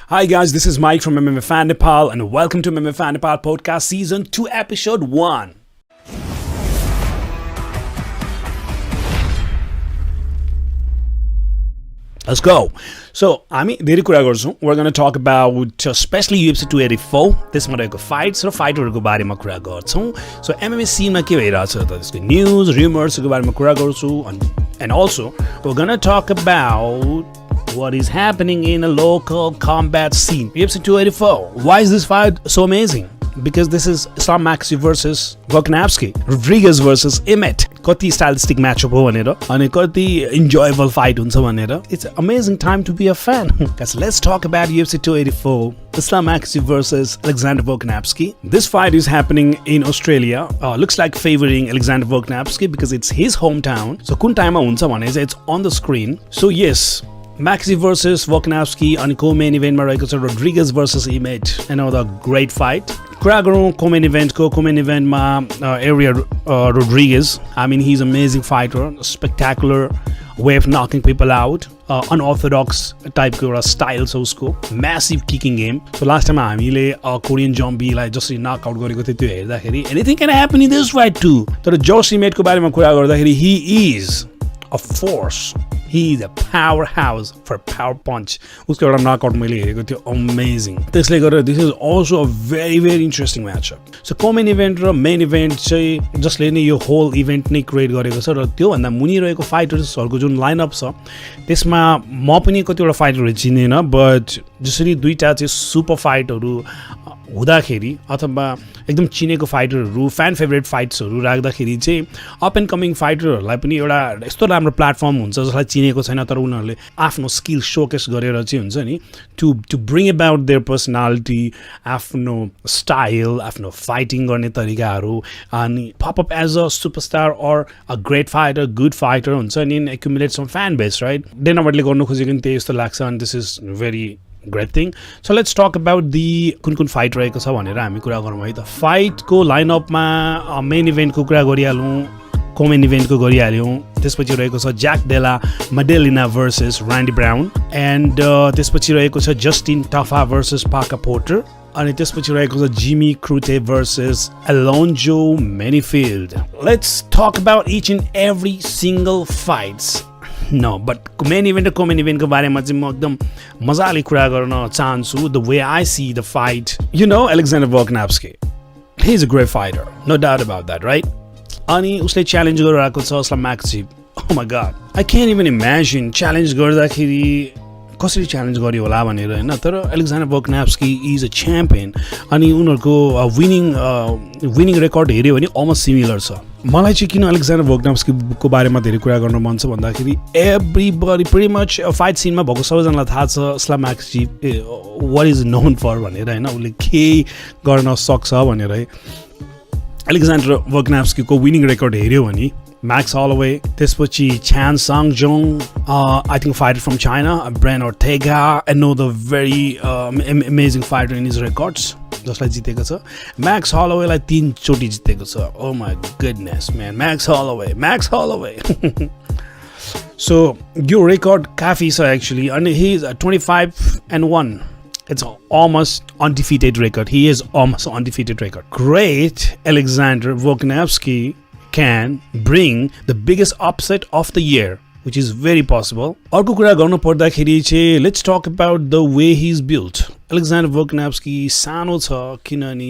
Hi guys, this is Mike from mmanepal and welcome to mmanepal podcast season 2 episode 1. Let's go. So, we're going to talk about especially UFC 284. This is a fights or fighter ko bare ma kura garchau. So, MMA scene ma ke bhairacha ta त्यसको news, rumors ko bare ma kura garchu and also we're going to talk about what is happening in a local combat scene. UFC 284. Why is this fight so amazing? Because this is Islam Maxi versus Volkanovski, Rodriguez versus Emmett. Kati stylistic matchup ho bhanera ani kati enjoyable fight huncha bhanera. It's an amazing time to be a fan. Guys, let's talk about UFC 284. Islam Maxi versus Alexander Volkanovski. This fight is happening in Australia. Looks like favoring Alexander Volkanovski because it's his hometown. So kun time ma huncha bhane it's on the screen. So yes, Maxi versus Volkanovski and co-main event ma raheko cha Rodriguez versus Emmett. Another great fight. कुरा गरौँ co-main event ma area Rodriguez. I mean, he's an amazing fighter, spectacular way of knocking people out, unorthodox type ko style so usko, massive kicking game. So last time हामीले Korean zombie like just knock out गरेको थियो त्यो हेर्दाखेरि anything can happen in this fight too. तर Josh Emmett को बारेमा कुरा गर्दाखेरि he is a force. He is a powerhouse for power punch. उसको एउटा knockout मैले हेरेको थियो amazing. त्यसले गर्दा this is also a very interesting matchup. So co-main event र main event चाहिँ जसले नै यो whole event नै create गरेको छ र त्यो भन्दा मुनि रहेको फाइटर्सहरुको जुन लाइनअप छ त्यसमा म पनि कतिवटा फाइटरहरु चिनेन बट जसरी दुईटा चाहिँ सुपर फाइटरहरु हुँदाखेरि अथवा एकदम चिनेको फाइटरहरु फ्यान फेभरेट फाइट्सहरु राख्दाखेरि चाहिँ अप एन्ड कमिङ फाइटरहरुलाई पनि एउटा यस्तो राम्रो प्लेटफर्म हुन्छ जसलाई चिनेको छैन तर उनीहरुले आफ्नो स्किल शोकेस गरेर चाहिँ हुन्छ नि to bring about their personality, आफ्नो स्टाइल, आफ्नो फाइटिङ गर्ने तरिकाहरु अनि pop up as a superstar or a great fighter, good fighter हुन्छ नि accumulate some fan base right. डेनावर्डले गर्नु खोजेको नि त्यही जस्तो लाग्छ and this is very great thing. So let's talk about the कुन फाइट रहेको छ भनेर हामी कुरा गरौँ है त. फाइट को लाइनअप मा मेन इभेन्ट को कुरा गरिहालौँ, को-मेन इभेन्ट को गरिहाल्यौँ. त्यसपछि रहेको छ Jack Della Maddalena versus Randy Brown and त्यसपछि रहेको छ Justin Tafa versus Parker Porter अनि त्यसपछि रहेको छ Jimmy Crute versus Alonzo Menifield. Let's talk about each and every single fights. No, but main event or co-main event ko barema chai ma ekdam mazale kura garna chahanchu. The way I see the fight, you know, Alexander Volkanovski, he's a great fighter, no doubt about that, right? Ani usle challenge garako cha Islam Maxi. Oh my god, I can't even imagine challenge गर्दाखेरि कसरी challenge गर्यो होला भनेर हैन. तर Alexander भोल्कानोभ्स्की is a champion अनि उनीहरुको winning record हेर्यो भने अलमोस्ट सिमिलर छ. मलाई चाहिँ किन अलेक्जेन्डर भोल्कानोभ्स्की को बारेमा धेरै कुरा गर्न मन छ भन्दाखेरि एभ्रीबडी प्रिटी मच फाइट सिनमा भएको सबैजनालाई थाहा छ Islam Makhachev what is known for भनेर हैन, उले के गर्न सक्छ भनेर है. अलेक्जेन्डर भोल्कानोभ्स्की को विनिङ रेकर्ड हेर्यो भने Max Holloway, त्यसपछि Chan Sung-jung, I think fighter from China, Bren Ortega, another very amazing fighter in his records. जसलाई जितेको छ. Max Holloway लाई 3 चोटी जितेको छ. Oh my goodness man, Max Holloway. So your record काफी छ actually and he is 25-1. It's almost undefeated record. He is almost undefeated record. Great Alexander Volkanovski can bring the biggest upset of the year, which is very possible. अर्को कुरा गर्नु पर्दाखेरि चाहिँ let's talk about the way he's built. Alexander Volkanovski सानो छ किनभने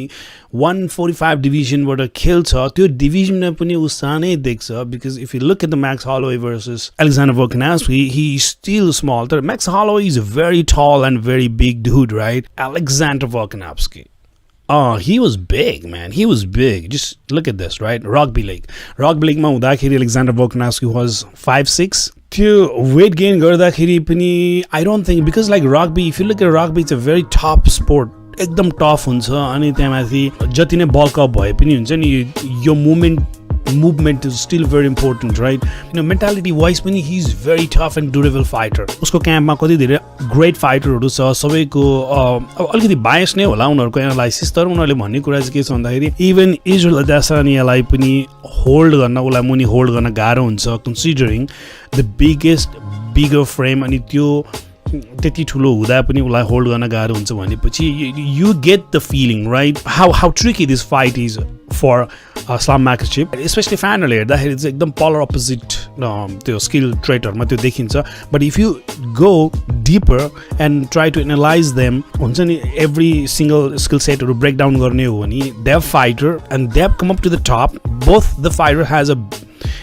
145 डिभिजनबाट खेल्छ. त्यो डिभिजनमा पनि उ सानै देख्छ because if you look at the Max Holloway versus Alexander Volkanovski, he's still small. But Max Holloway is a very tall and very big dude, right? Alexander Volkanovski, he was big, man. He was big. Just look at this, right? Rugby league ma हुँदाखेरि Alexander Volkanovski was 5'6". त्यो weight gain गर्दाखेरि पनि I don't think, because like rugby, if you look at rugby, it's a very top sport. एकदम tough हुन्छ अनि त्यहाँमाथि जति नै bulk up भए पनि हुन्छ नि यो movement is still very important, right? You know, mentality wise पनि he is very tough and durable fighter. उसको क्याम्पमा कति धेरै ग्रेट फाइटरहरु छ. सबैको अलिकति बायस नै होला उनीहरुको एनालाइसिस, तर उनीहरुले भन्ने कुरा चाहिँ के छ भन्दाखेरि इभन इजरायल अदासानियालाई पनि होल्ड गर्न, उलाई मुनि होल्ड गर्न गाह्रो हुन्छ कन्सिडरिङ द बिगर फ्रेम अनि त्यो त्यति ठुलो हुँदा पनि उसलाई होल्ड गर्न गाह्रो हुन्छ भनेपछि you get the feeling right how tricky this fight is for Islam Makhachev especially फ्यानहरूले हेर्दाखेरि चाहिँ एकदम पोलर अपोजिट त्यो स्किल ट्रेटहरूमा त्यो देखिन्छ but if you go deeper and try to analyze them हुन्छ नि एभ्री सिङ्गल स्किल सेटहरू ब्रेक डाउन गर्ने हो भने they have fighter and they have come up to the top both the fighter has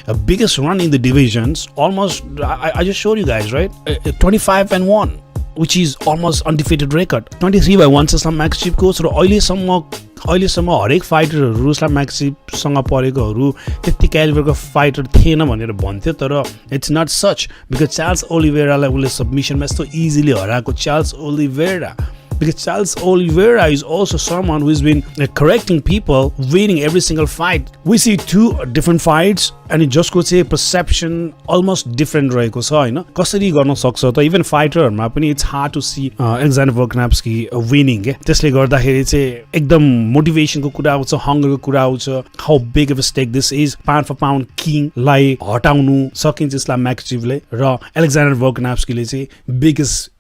a biggest run in the divisions almost I just showed you guys right 25-1 which is almost undefeated record 23-1 छ इस्लाम म्याक्सिपको र अहिलेसम्म हरेक फाइटरहरू इस्लाम म्याक्सिपसँग परेकोहरू त्यति क्यालिबरको fighter थिएन भनेर भन्थ्यो तर it's not such because Charles ओलिभेरालाई उसले सबमिसनमा यस्तो इजिली हराएको Charles Oliveira because Charles Oliveira is also someone who has been correcting people, winning every single fight. We see two different fights and जसको चाहिँ perception almost different रहेको छ हैन कसरी गर्न सक्छ त इभन फाइटरहरुमा पनि it's hard to see Alexander Volkanovski winning के त्यसले गर्दाखेरि चाहिँ एकदम मोटिभेसनको कुरा आउँछ हंगरको कुरा आउँछ how big of a stake this is pound for pound king लाई हटाउनु सकिन्छ इस्लाम म्याक्सिपले र एलेक्जेन्डर भोल्कानोभ्स्कीले चाहिँ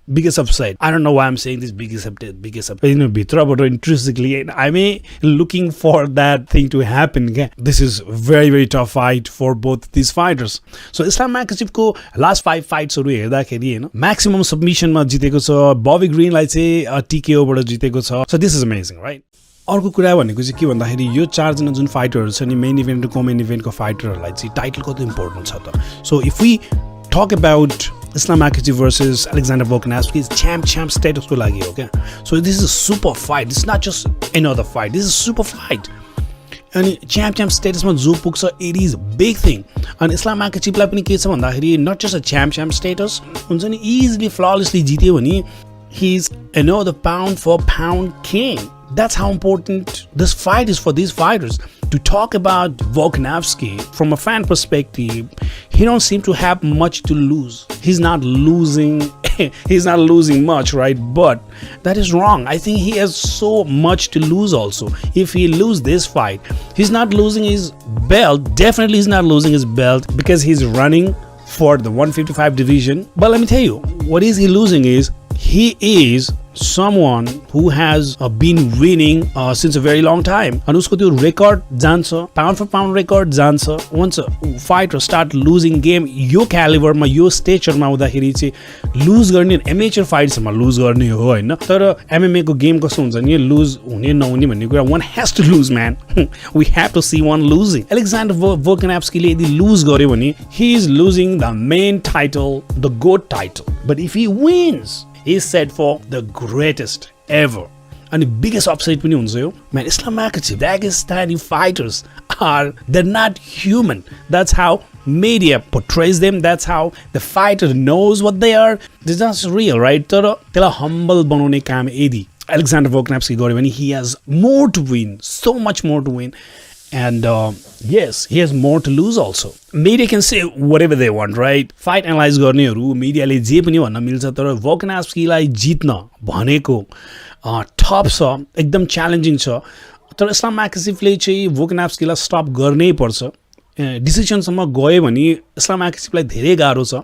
biggest upside. I don't know why I'm saying this biggest upside. You know, भित्रबाट intrinsically, I'm looking for that thing to happen. Okay? This is very, very tough fight for both these fighters. So, Islam Makhachev last 5 fights हेर्दाखेरि हैन maximum submission मा जितेको छ बबी ग्रीनलाई चाहिँ TKO बाट जितेको छ. So this is amazing, right? अर्को कुरा भनेको चाहिँ के भन्दाखेरि यो चारजना जुन फाइटरहरू छ नि मेन इभेन्ट र कमेन इभेन्टको फाइटरहरूलाई चाहिँ टाइटल कति इम्पोर्टेन्ट छ त. So if we talk about Islam Makhachev versus Alexander Volkanovski is champ status ko lagi ho kya. So this is a super fight. This is not just another fight. This is a super fight. And champ status ma jo pugcha it is a big thing. And Islam Makhachev lai pani ke cha bhandakhari not just a champ status huncha ni easily flawlessly jityo bhani he is another pound for pound king. That's how important this fight is for these fighters. To talk about Volkanovski from a fan perspective, he don't seem to have much to lose. He's not losing he's not losing much, right? But that is wrong. I think he has so much to lose also. If he lose this fight, he's not losing his belt. Definitely he's not losing his belt because he's running for the 155 division. But let me tell you, what is he losing is he is someone who has been winning since a very long time and usko tyo record jancha pound for pound record jancha once a fighter start losing game yo caliber ma yo stature ma hudakheri chai lose गर्ने amateur fights ma lose गर्ने हो हैन तर MMA को game कस्तो हुन्छ नि loose हुने नहुने भन्ने कुरा one has to lose man we have to see one losing Alexander Volkanovski ले यदि lose गर्यो भने he is losing the main title the GOAT title but if he wins he is set for the greatest ever. And the biggest upside पनि हुन्छ यो man Islam Makhachev Dagestani fighters they're not human. That's how media portrays them. That's how the fighter knows what they are. This is not real, right? तर त्यसलाई humble बनाउने काम यदि Alexander Volkanovski गर्यो भने he has more to win, so much more to win. And yes, he has more to lose also. Media can say whatever they want, right? Fight analyze गर्नेहरू मिडियाले जे पनि भन्न मिल्छ तर भोल्कानोभ्स्कीलाई जित्न भनेको टफ छ एकदम च्यालेन्जिङ छ तर इस्लाम म्याक्हाचेभले चाहिँ भोल्कानोभ्स्कीलाई स्टप गर्नै पर्छ डिसिजनसम्म गयो भने इस्लाम म्याक्हाचेभलाई धेरै गाह्रो छ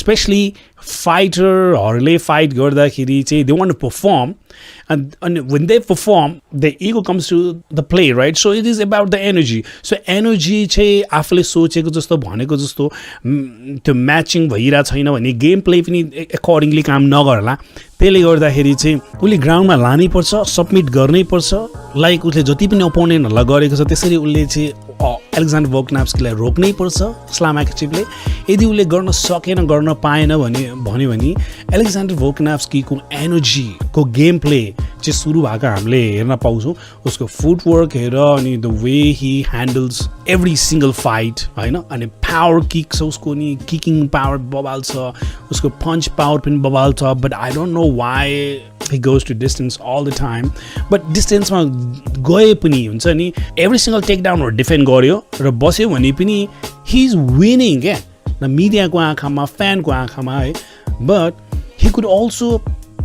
स्पेशली फाइटरहरूले फाइट गर्दाखेरि चाहिँ they want to perform and when they perform the ego comes to the play right so it is about the energy so energy चाहिँ आफूले सोचेको जस्तो भनेको जस्तो त्यो म्याचिङ भइरा छैन भने गेम प्ले पनि एकर्डिङली काम नगर्ला त्यसले गर्दाखेरि चाहिँ उले ग्राउन्डमा लानै पर्छ सबमिट गर्नै पर्छ लाइक उसले जति पनि अपोनेन्टहरुलाई गरेको छ त्यसरी उले चाहिँ एलेक्जेन्डर भोल्कानोभ्स्कीलाई रोक्नै पर्छ इस्लाम म्याक्हाचेभले यदि उले गर्न सकेन गर्न पाएन भने एलेक्जेन्डर भोल्कानोभ्स्कीको एनर्जी को गेम प्ले चाहिँ सुरु भएको हामीले हेर्न पाउँछौँ उसको फुटवर्क हेर अनि the way Hee handles every single fight होइन अनि पावर किक छ उसको नि किकिङ पावर बबाल छ उसको पन्च पावर पनि बबाल छ but I don't know why he goes to distance all the time but distance मा गए पनि हुन्छ नि एभ्री सिङ्गल टेक डाउनहरु डिफेन्ड गर्यो र बस्यो भने पनि he is winning क्या न मिडियाको आँखामा फ्यानको आँखामा है but he could also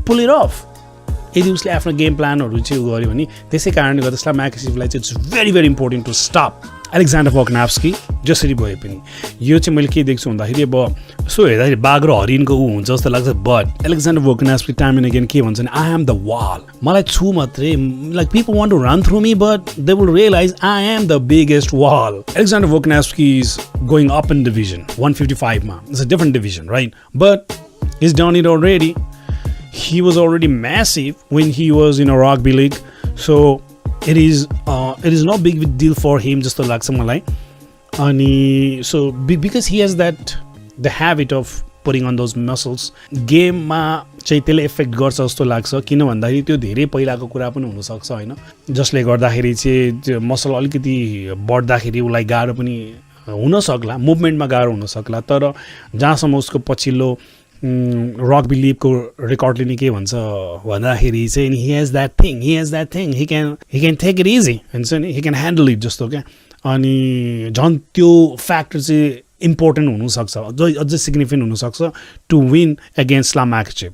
pull it off यदि उसले आफ्नो गेम प्लानहरु चाहिँ गर्यो भने त्यसै कारणले गर्दा इस्लाम म्याक्हाचेभलाई चाहिँ it's very very important to stop Alexander Volkanovski जसरी भए पनि यो चाहिँ मैले के देख्छु भन्दाखेरि अब यसो हेर्दाखेरि बाघ र हरिणको ऊ हुन्छ जस्तो लाग्छ but Alexander Volkanovski time and again के भन्छ भने आई एम द वाल मलाई छु मात्रै like people want to run through me but they will realize I am the biggest wall Alexander Volkanovski is going up in division 155 ma. It's a different division, right? But he's done it already. He was already massive when he was in a rugby league, so it is no big deal for him just to like someone like so because he has the habit of putting on those muscles game ma चाहिँ त्यसले effect गर्छ जस्तो लाग्छ किन भन्दाखेरि त्यो धेरै पहिलाको कुरा पनि हुन सक्छ हैन जसले गर्दाखेरि चाहिँ मसल अलिकति बढ्दाखेरि उलाई गाह्रो पनि हुन सक्ला मुभमेन्टमा गाह्रो हुन सक्ला तर जहाँसम्म उसको पछिल्लो रग्बी लिगको रेकर्डले नि के भन्छ भन्दाखेरि चाहिँ he has that thing he can take it easy हुन्छ नि ही क्यान ह्यान्डल इट जस्तो क्या अनि झन् त्यो फ्याक्टर चाहिँ इम्पोर्टेन्ट हुनसक्छ अझै सिग्निफिकेन्ट हुनसक्छ to win against Islam Makhachev.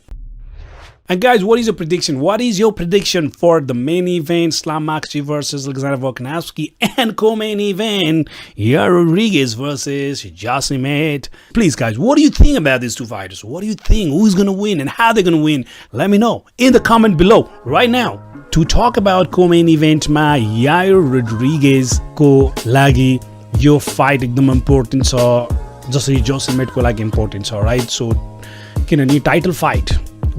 And guys, what is your prediction? What is your prediction for the main event, Islam Makhachev versus Alexander Volkanovski, and co-main event, Yair Rodriguez versus Josimate? Please, guys, what do you think about these two fighters? What do you think? Who's going to win and how they're going to win? Let me know in the comment below right now. To talk about co-main event, ma Yair Rodriguez ko lagi yo fight ekdam important cha, jasari Josimate ko lagi important cha, right? So, kinani title fight.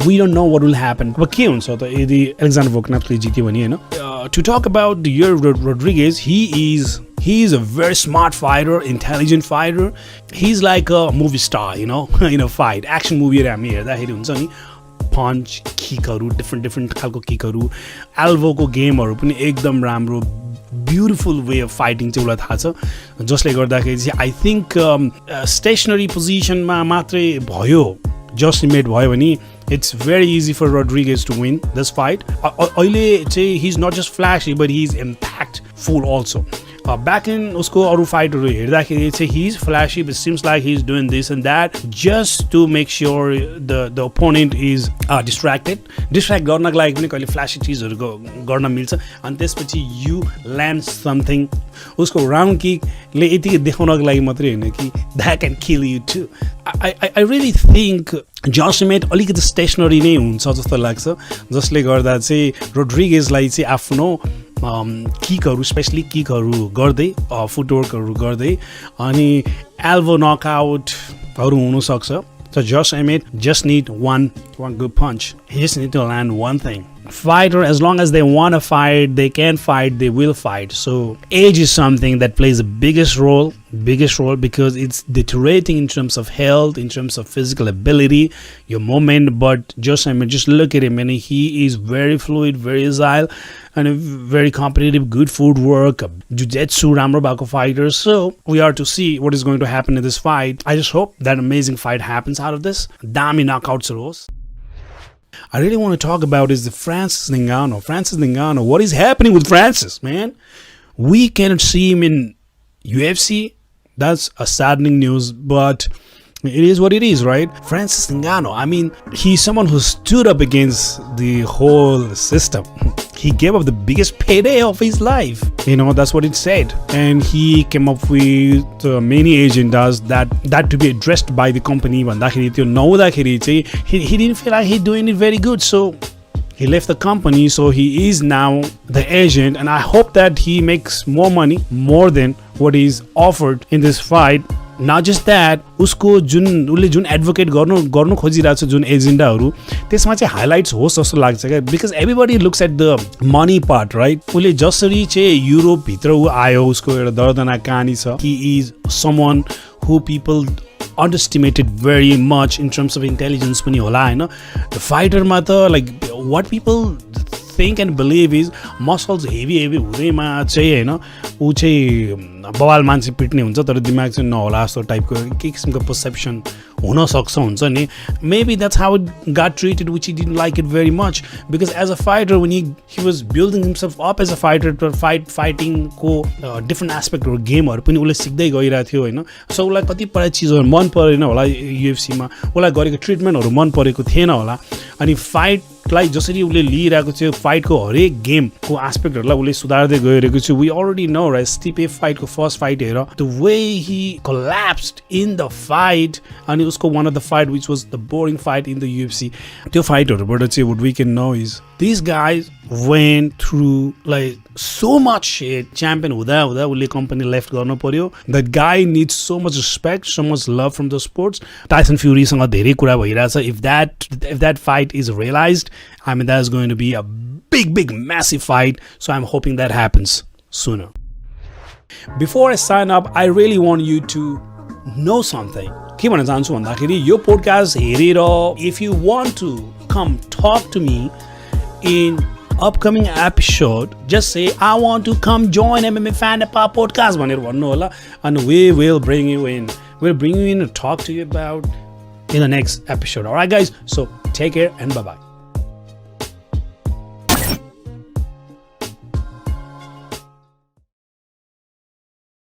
We don't know what will happen. But के हुन्छ त यदि Alexander Volkanovski जित्यो भने हैन to talk about Yair Rodriguez, he is a very smart fighter, intelligent fighter. He's like a movie star, you know, in a fight. Action movie हामी हेर्दाखेरि हुन्छ नि punch, kickहरु different खालको किकहरु elbow को गेमहरु पनि एकदम राम्रो beautiful way of fighting चाहिँ उलाई थाहा छ जसले गर्दाखेरि चाहिँ I think stationary position मा मात्रै भयो Josimate भयो भने it's very easy for Rodriguez to win this fight. He's not just flashy, but he's impactful also. Back in usko aru fight he's flashy, but seems like he's doing this and that just to make sure the opponent is distracted. Distract garnak लागि पनि कहिले flashy चिजहरु गर्न मिल्छ अनि त्यसपछि you land something. उसको round kick ले यति देखाउनको लागि मात्रै हैन कि that can kill you too. I really think Josimate अलिकति स्टेशनरी नै हुन्छ जस्तो लाग्छ जसले गर्दा चाहिँ रोड्रिगेजलाई चाहिँ आफ्नो किकहरु स्पेशली किकहरु गर्दै फुटवर्कहरु गर्दै अनि एल्बो नकआउटहरु हुन सक्छ. So Josimate just need one good punch. He just need to land one thing. Fighter, as long as they want to fight, they can fight, they will fight. So age is something that plays the biggest role because it's deteriorating in terms of health, in terms of physical ability, your moment. But just look at him, and he is very fluid, very agile, and a very competitive, good footwork, jiu-jitsu, राम्रो भएको fighter. So we are to see what is going to happen in this fight. I just hope that amazing fight happens out of this. Dami knockouts hoस्. I really want to talk about is the Francis Ngannou. What is happening with Francis, man? We cannot see him in UFC. That's a saddening news, but it is what it is, right? Francis Ngannou, I mean, he's someone who stood up against the whole system. He gave up the biggest payday of his life. You know, that's what it said. And he came up with many agendas that to be addressed by the company. He didn't feel like he's doing it very good. So he left the company. So he is now the agent. And I hope that he makes more money, more than what is offered in this fight. Not just that, उसको जुन advocate गर्नु खोजिरहेको छ जुन एजेन्डाहरु त्यसमा चाहिँ highlights होस् जस्तो लाग्छ क्या because everybody looks at the money part right उसले जसरी चाहिँ युरोप भित्र आयो उसको एउटा दर्दनाक कहानी छ he is someone who people underestimated very much in terms of intelligence पनि होला हैन द फाइटरमा त like what people think and believe is muscles heavy हुँदैमा चाहिँ हैन उ चाहिँ बवाल मान्छे पिट्ने हुन्छ तर दिमाग चाहिँ नहोला जस्तो टाइपको के किसिमको पर्सेप्सन हुन सक्छ हुन्छ नि maybe that's how it got treated which he didn't like it very much because as a fighter when he was building himself up as a fighter to fighting को different aspect or game हरु पनि उले सिक्दै गइरा थियो हैन so उलाई कतिपय चीजहरु मन परेन होला UFC मा उलाई गरेको ट्रिटमेन्टहरु मन परेको थिएन होला अनि फाइट फाइटलाई जसरी उसले लिइरहेको थियो फाइटको हरेक गेमको एस्पेक्टहरूलाई उसले सुधार्दै गइरहेको छ we already know right Stipe फाइटको फर्स्ट फाइट हेर the way he collapsed in the fight अनि उसको one of the fight which was the boring fight in the UFC त्यो फाइटहरूबाट चाहिँ what we can know is these guys went through like so much shit champion हुँदा उसले company left गर्नु पर्यो that guy needs so much respect so much love from the sports Tyson Furyसँग धेरै कुरा भइरहेछ if that fight is realized I mean that's going to be a big massive fight so I'm hoping that happens sooner before I sign up I really want you to know something के भन्न चाहन्छु भन्दाखेरि यो podcast हेरेर if you want to come talk to me in upcoming episode just say I want to come join MMA Fan Nepal podcast भनेर भन्नु होला and we will bring you in and talk to you about in the next episode alright guys so take care and bye bye